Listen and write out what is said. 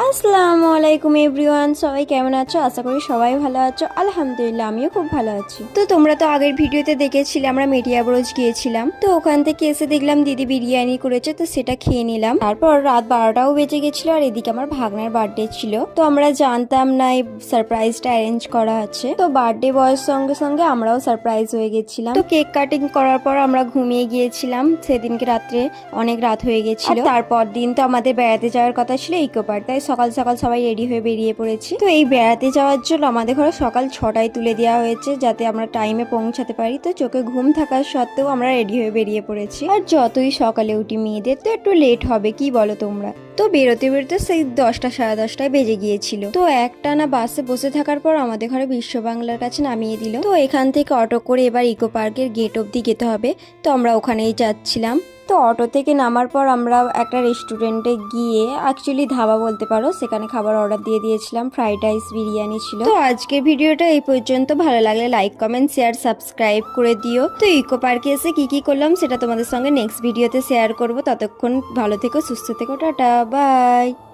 আসসালামু আলাইকুম এভরিওয়ান, সবাই কেমন আছো? আশা করি সবাই ভালো আছো। আলহামদুলিল্লাহ আমিও খুব ভালো আছি। তো তোমরা তো আগের ভিডিওতে দেখেছিলে আমরা মেটিয়া ব্রোজ গিয়েছিলাম। তো ওখান থেকে এসে দেখলাম দিদি বিরিয়ানি করেছে, তো সেটা খেয়ে নিলাম। তারপর রাত 12টাও বেজে গেছিল, আর এদিকে আমার ভাগনার বার্থডে ছিল। তো আমরা জানতাম না এই সারপ্রাইজটা অ্যারেঞ্জ করা আছে। তো বার্থডে বয়ের সঙ্গে সঙ্গে আমরাও সারপ্রাইজ হয়ে গেছিলাম। তো কেক কাটিং করার পর আমরা ঘুমিয়ে গিয়েছিলাম। সেদিনকে রাত্রে অনেক রাত হয়ে গেছিল। তারপর দিন তো আমাদের বেড়াতে যাওয়ার কথা ছিল ইকো পার্ক, তাই সকাল সকাল সবাই রেডি হয়ে বেরিয়ে পড়েছি। তো এই বেড়াতে যাওয়ার জন্য আমাদের ঘরে সকাল 6টায় তুলে দেওয়া হয়েছে, যাতে আমরা টাইমে পৌঁছাতে পারি। তো চোখে ঘুম থাকার সত্ত্বেও আমরা রেডি হয়ে বেরিয়ে পড়েছি। আর যতই সকালে উঠি মেয়েদের তো একটু লেট হবে, কি বলো তোমরা? তো বেরোতে বেরোতে সেই 10টা সাড়ে 10টায় বেজে গিয়েছিল। তো একটানা বাসে বসে থাকার পর আমাদের ঘরে বিশ্ব বাংলার কাছে নামিয়ে দিল। তো এখান থেকে অটো করে এবার ইকো পার্কের গেট অব্দি যেতে হবে। তো আমরা ওখানেই যাচ্ছিলাম। তো অটো থেকে নামার পর আমরা একটা রেস্টুরেন্টে গিয়ে, অ্যাকচুয়ালি ধাবা বলতে পারো, সেখানে খাবার অর্ডার দিয়ে দিয়েছিলাম। ফ্রাইড রাইস, বিরিয়ানি ছিল। তো আজকের ভিডিওটা এই পর্যন্ত। ভালো লাগলে লাইক, কমেন্ট, শেয়ার, সাবস্ক্রাইব করে দিও। তো ইকো পার্কে এসে কি কি করলাম সেটা তোমাদের সঙ্গে নেক্সট ভিডিওতে শেয়ার করব। ততক্ষণ ভালো থেকো, সুস্থ থেকো, টাটা, বাই।